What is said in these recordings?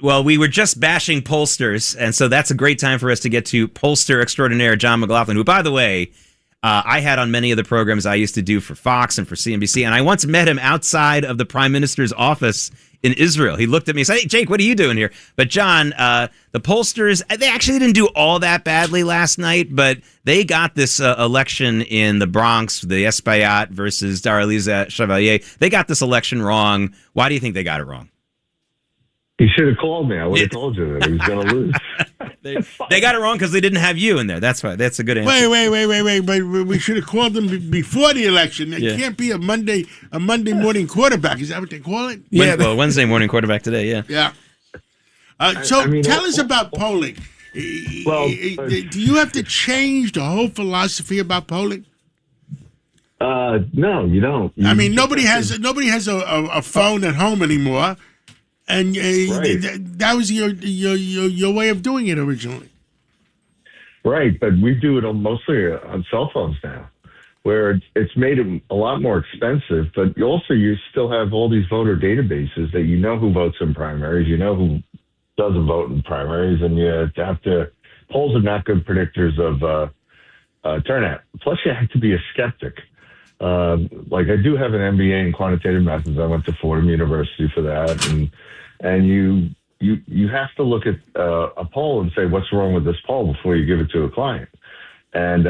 Well, we were just bashing pollsters, and so that's a great time for us to get to pollster extraordinaire John McLaughlin, who, by the way, I had on many of the programs I used to do for Fox and for CNBC, and I once met him outside of the Prime Minister's office in Israel. He looked at me and said, "Hey, Jake, what are you doing here?" But John, the pollsters, they actually didn't do all that badly last night, but they got this election in the Bronx, the Espaillat versus Daraliza Chevalier. They got this election wrong. Why do you think they got it wrong? He should have called me. I would have told you that he was going to lose. They got it wrong because they didn't have you in there. That's why. That's a good answer. Wait. But we should have called them before the election. It can't be a Monday morning quarterback. Is that what they call it? Yeah. Well, Wednesday morning quarterback today, yeah. Yeah. Tell us about polling. Well, do you have to change the whole philosophy about polling? No, you don't. Nobody has a phone at home anymore. And that was your way of doing it originally. Right, but we do it mostly on cell phones now, where it's made it a lot more expensive, but you still have all these voter databases that you know who votes in primaries, you know who doesn't vote in primaries, and you have to, polls are not good predictors of turnout. Plus, you have to be a skeptic. Like I do have an MBA in quantitative methods. I went to Fordham University for that, and you have to look at a poll and say what's wrong with this poll before you give it to a client, and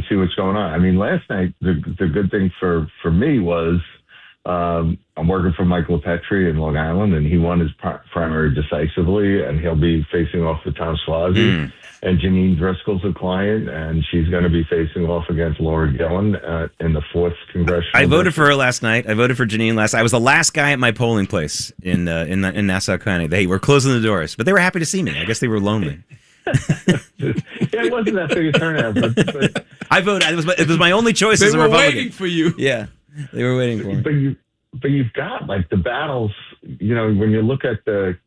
see what's going on. I mean, last night the good thing for me was I'm working for Michael Petrie in Long Island, and he won his primary decisively, and he'll be facing off with Tom Suozzi. And Janine Driscoll's a client, and she's going to be facing off against Laura Gillen in the 4th congressional. I voted for her last night. I voted for Janine last night. I was the last guy at my polling place in Nassau County. They were closing the doors, but they were happy to see me. I guess they were lonely. It wasn't that big a turnout. But I voted. It was my only choice as a Republican. They were waiting for you. Yeah, they were waiting for me. But you've got like the battles. When you look at the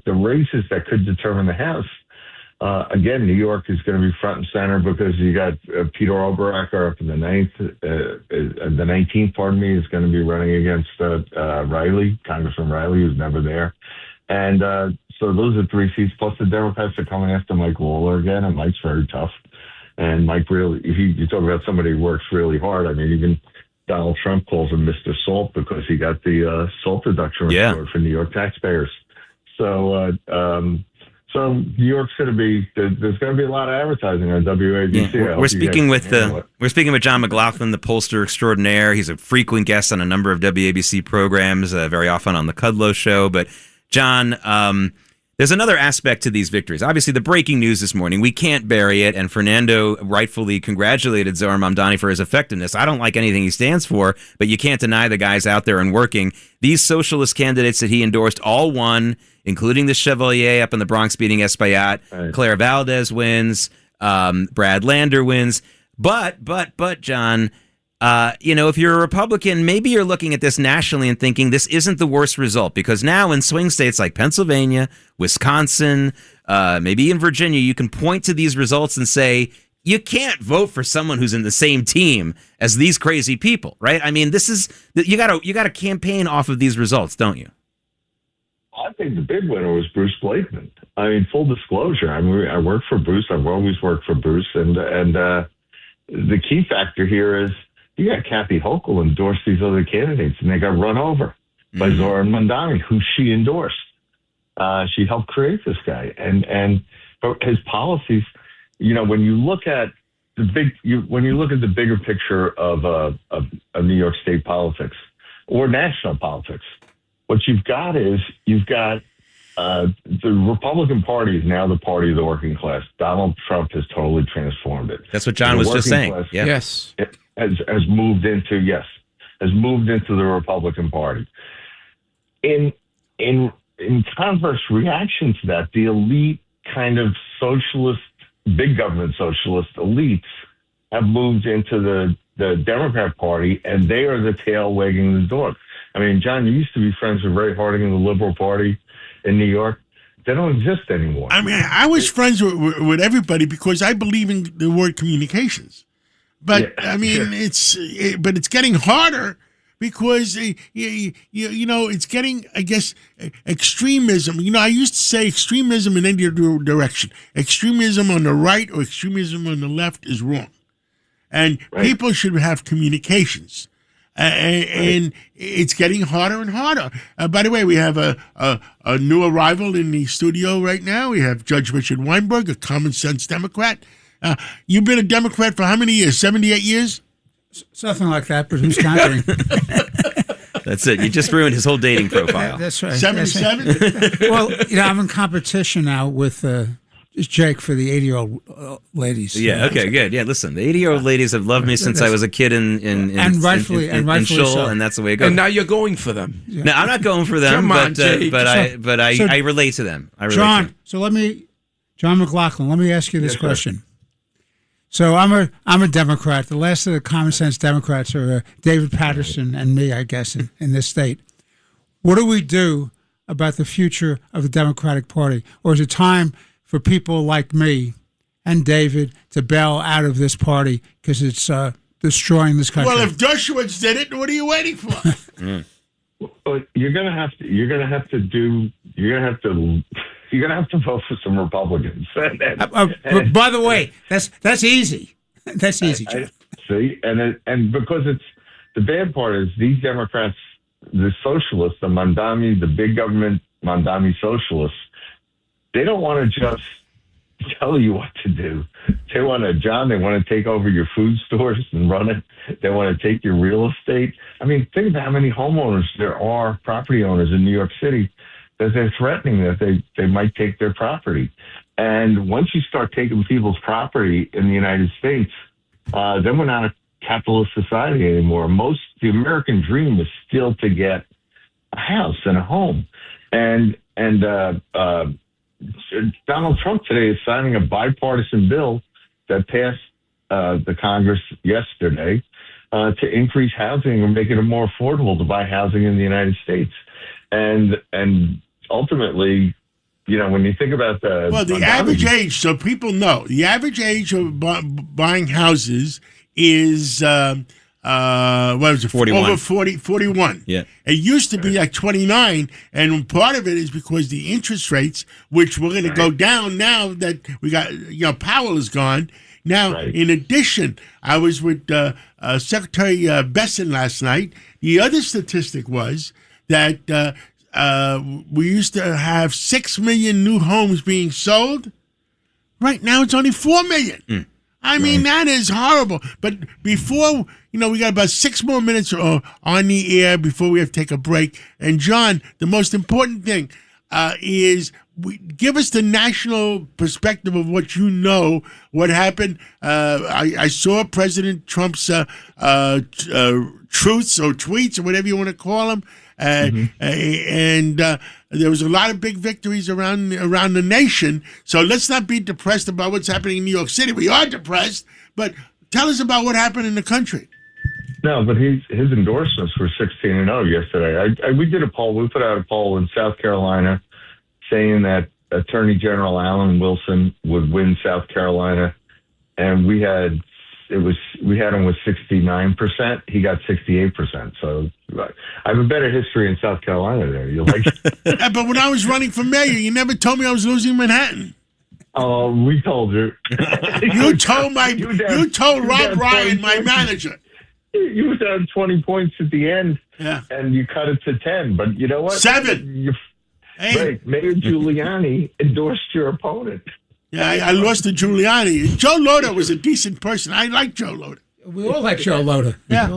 races that could determine the House. Again, New York is going to be front and center because you got Peter Oberacker up in the 9th. The 19th, pardon me, is going to be running against Riley, Congressman Riley, who's never there. And so those are 3 seats. Plus the Democrats are coming after Mike Lawler again, and Mike's very tough. And Mike really, you talk about somebody who works really hard. I mean, even Donald Trump calls him Mr. Salt because he got the salt deduction restored for New York taxpayers. So New York's going to be. There's going to be a lot of advertising on WABC. Yeah. We're speaking with John McLaughlin, the pollster extraordinaire. He's a frequent guest on a number of WABC programs, very often on the Kudlow Show. But John, there's another aspect to these victories. Obviously, the breaking news this morning, we can't bury it, and Fernando rightfully congratulated Zohar Mamdani for his effectiveness. I don't like anything he stands for, but you can't deny the guy's out there and working. These socialist candidates that he endorsed all won, including the Chevalier up in the Bronx beating Espaillat. Right. Claire Valdez wins. Brad Lander wins. But, John, if you're a Republican, maybe you're looking at this nationally and thinking this isn't the worst result, because now in swing states like Pennsylvania, Wisconsin, maybe in Virginia, you can point to these results and say, you can't vote for someone who's in the same team as these crazy people, right? I mean, you got to campaign off of these results, don't you? I think the big winner was Bruce Blakeman. I mean, full disclosure, I work for Bruce. I've always worked for Bruce, and the key factor here is you got Kathy Hochul endorse these other candidates, and they got run over by Zohar Mamdani, who she endorsed. She helped create this guy, and his policies. When you look at the bigger picture of New York State politics or national politics, what you've got is the Republican Party is now the party of the working class. Donald Trump has totally transformed it. That's what John was just saying. Yeah. Yes, has moved into the Republican Party. In converse reaction to that, the elite kind of socialist, big government socialist elites have moved into the Democrat Party, and they are the tail wagging the dog. I mean, John, you used to be friends with Ray Harding in the Liberal Party in New York. They don't exist anymore. I mean, I was friends with everybody because I believe in the word communications. But I mean, it's getting harder because it's getting, I guess, extremism. I used to say extremism in any direction. Extremism on the right or extremism on the left is wrong, and people should have communications. And it's getting harder and harder. By the way, we have a new arrival in the studio right now. We have Judge Richard Weinberg, a common sense Democrat. You've been a Democrat for how many years? 78 years? Something like that, but who's counting? That's it. You just ruined his whole dating profile. That's right. 77? Well, I'm in competition now with Jake for the 80-year-old ladies. Yeah. Okay. Good. Yeah. Listen, the 80-year-old ladies have loved me since I was a kid in rightfully Shul, so. and that's the way it goes. And now you're going for them. Yeah. No, I'm not going for them. Come on, Jake. I relate to them. John. So John McLaughlin. Let me ask you this question. So I'm a Democrat. The last of the common sense Democrats are David Patterson and me, I guess, in this state. What do we do about the future of the Democratic Party, or is it time for people like me and David to bail out of this party because it's destroying this country? Well, if Dershowitz did it, what are you waiting for? Well, you're gonna have to vote for some Republicans. By the way, that's easy. That's easy, John. See, and because it's the bad part is these Democrats, the socialists, the Mandami, the big government Mandami socialists, they don't want to just tell you what to do. They want to take over your food stores and run it. They want to take your real estate. I mean, think about how many homeowners there are, property owners in New York City, that they're threatening that they might take their property. And once you start taking people's property in the United States, then we're not a capitalist society anymore. The American dream is still to get a house and a home. And Donald Trump today is signing a bipartisan bill that passed the Congress yesterday to increase housing and make it more affordable to buy housing in the United States. And ultimately, when you think about the average age, so people know, the average age of buying houses is what was it? 41. Over 41. Yeah. It used to be like 29, and part of it is because the interest rates, which we're going to go down now that we got, Powell is gone. Now, in addition, I was with Secretary Besson last night. The other statistic was that we used to have 6 million new homes being sold. Right now, it's only 4 million. I mean, that is horrible. But before, we got about 6 more minutes on the air before we have to take a break. And, John, the most important thing is give us the national perspective of what what happened. I saw President Trump's truths or tweets or whatever you want to call them. And there was a lot of big victories around the nation. So let's not be depressed about what's happening in New York City. We are depressed, but tell us about what happened in the country. No, but his endorsements were 16-0 yesterday. We did a poll. We put out a poll in South Carolina saying that Attorney General Alan Wilson would win South Carolina, and we had him with 69%. He got 68%. So I have a better history in South Carolina there. You like? But when I was running for mayor, you never told me I was losing Manhattan. Oh, we told you. You told Rob Ryan, my manager. You were down 20 points at the end, and you cut it to 10. But you know what? 7. Right. Mayor Giuliani endorsed your opponent. Yeah, I lost to Giuliani. Joe Lota was a decent person. I like Joe Lota. We all like Joe Lota. Yeah.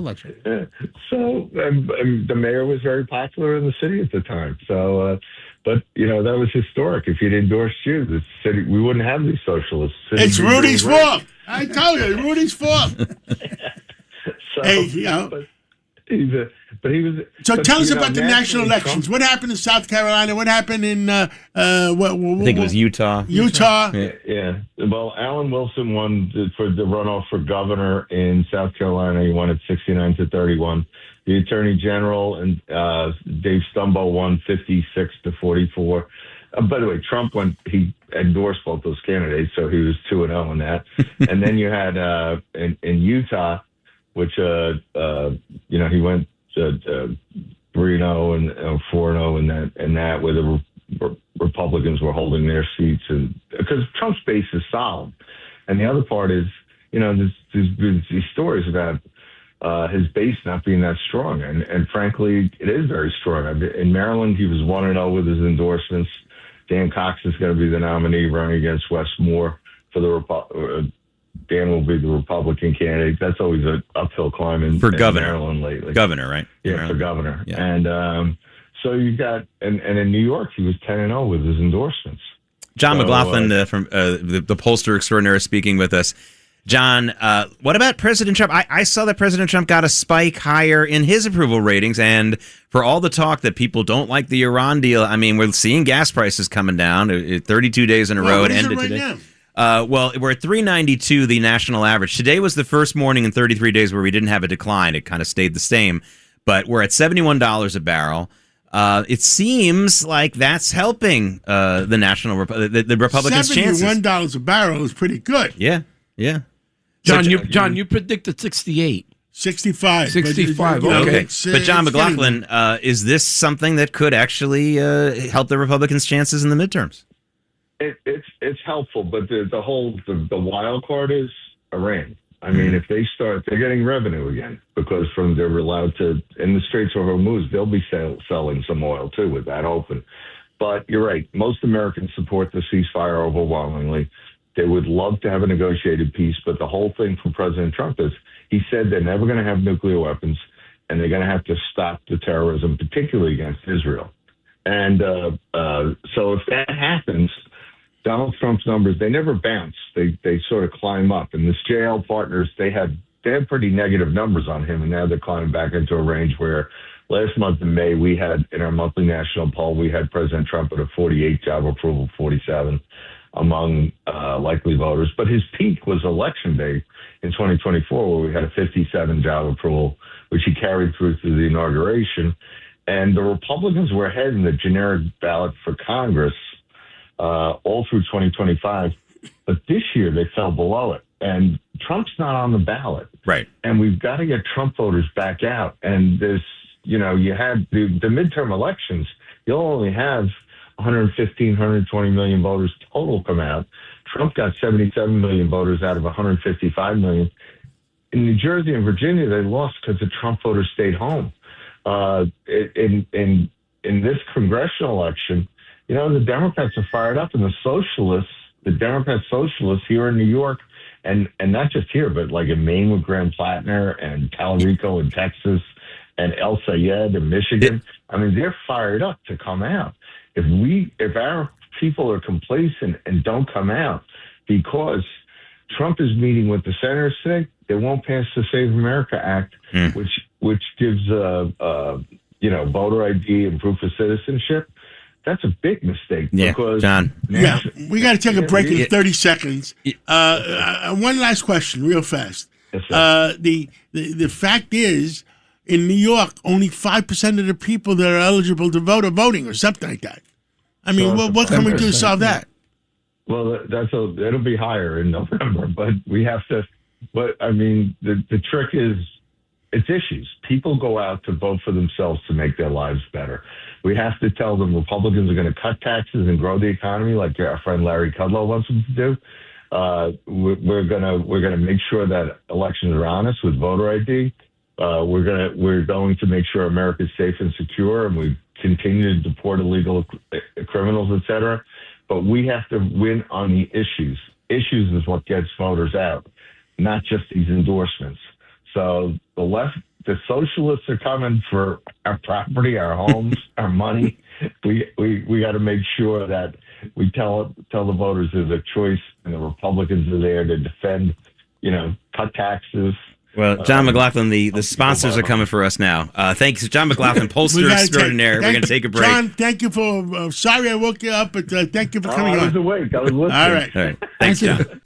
So the mayor was very popular in the city at the time. So, but that was historic. If he'd endorsed you, the city, we wouldn't have these socialists. It's Rudy's fault. I tell you, Rudy's fault. So, but he was. So tell us about the national elections. What happened in South Carolina? What happened in I think it was Utah. Utah. Yeah. Well, Alan Wilson won for the runoff for governor in South Carolina. He won at 69-31. The Attorney General and Dave Stumbo won 56-44. By the way, Trump he endorsed both those candidates, so he was 2-0 in that. And then you had in Utah, which he went 3-0 and 4-0 and that where the Republicans were holding their seats, and because Trump's base is solid, and the other part is, there's been these stories about his base not being that strong, and frankly, it is very strong. In Maryland, he was 1-0 with his endorsements. Dan Cox is going to be the nominee running against Wes Moore for the Dan will be the Republican candidate. That's always an uphill climb in Maryland lately. Governor, right? Yeah, Maryland. for governor. Yeah. And so you got, and in New York, he was 10-0 with his endorsements. John McLaughlin from the pollster extraordinaire is speaking with us. John, what about President Trump? I saw that President Trump got a spike higher in his approval ratings, and for all the talk that people don't like the Iran deal, I mean, we're seeing gas prices coming down 32 days in a row. What It is ended it right today. now? Well, we're at 392, the national average. Today was the first morning in 33 days where we didn't have a decline. It kind of stayed the same, but we're at $71 a barrel. It seems like that's helping the the Republicans' chances. $71 a barrel is pretty good. Yeah. John, you predicted 68. 65. 65, but, okay. But John McLaughlin, is this something that could actually help the Republicans' chances in the midterms? It's helpful, but the wild card is Iran. I mean, if they start, they're getting revenue again because they're allowed to, in the Straits of Hormuz, they'll be selling some oil too with that open. But you're right. Most Americans support the ceasefire overwhelmingly. They would love to have a negotiated peace, but the whole thing from President Trump is he said they're never going to have nuclear weapons and they're going to have to stop the terrorism, particularly against Israel. And so if that happens, Donald Trump's numbers, they never bounce. They sort of climb up. And this JL Partners, they had pretty negative numbers on him, and now they're climbing back into a range where last month in May, we had, in our monthly national poll, we had President Trump at a 48 job approval, 47 among likely voters. But his peak was Election Day in 2024, where we had a 57 job approval, which he carried through to the inauguration. And the Republicans were ahead in the generic ballot for Congress all through 2025. But this year, they fell below it. And Trump's not on the ballot. Right. And we've got to get Trump voters back out. And there's, you had the midterm elections, you'll only have 115, 120 million voters total come out. Trump got 77 million voters out of 155 million. In New Jersey and Virginia, they lost because the Trump voters stayed home. In this congressional election, the Democrats are fired up, and the Democrat socialists here in New York, and not just here, but like in Maine with Graham Plattner and Talarico in Texas and El Sayed in Michigan. I mean, they're fired up to come out. If our people are complacent and don't come out because Trump is meeting with the senators today, they won't pass the Save America Act, which gives voter ID and proof of citizenship. That's a big mistake. Yeah, because John. Yeah, we got to take a break in 30 seconds. One last question, real fast. Yes, sir. The fact is, in New York, only 5% of the people that are eligible to vote are voting, or something like that. I mean, what can we do to solve that? Well, it'll be higher in November, but we have to. But I mean, the trick is it's issues. People go out to vote for themselves to make their lives better. We have to tell them Republicans are going to cut taxes and grow the economy, like our friend Larry Kudlow wants them to do. We're gonna make sure that elections are honest with voter ID. We're going to make sure America is safe and secure, and we continue to deport illegal criminals, et cetera. But we have to win on the issues. Issues is what gets voters out, not just these endorsements. So the socialists are coming for our property, our homes, our money. We got to make sure that we tell the voters there's a choice, and the Republicans are there to defend, cut taxes. Well, John McLaughlin, the sponsors are coming for us now. Thanks, John McLaughlin, pollster extraordinaire. We're going to take a break. John, thank you for. Sorry I woke you up, but thank you for coming on. I was awake. I was listening. All right. Thanks, John.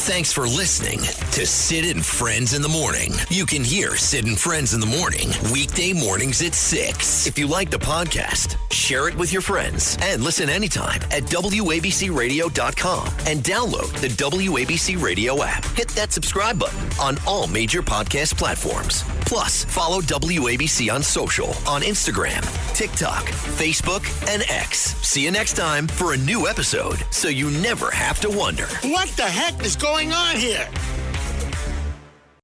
Thanks for listening to Sid and Friends in the Morning. You can hear Sid and Friends in the Morning weekday mornings at 6. If you like the podcast, share it with your friends and listen anytime at WABCRadio.com and download the WABC Radio app. Hit that subscribe button on all major podcast platforms. Plus, Plus, follow WABC on social, on Instagram, TikTok, Facebook, and X. See you next time for a new episode, so you never have to wonder. What the heck is going on here?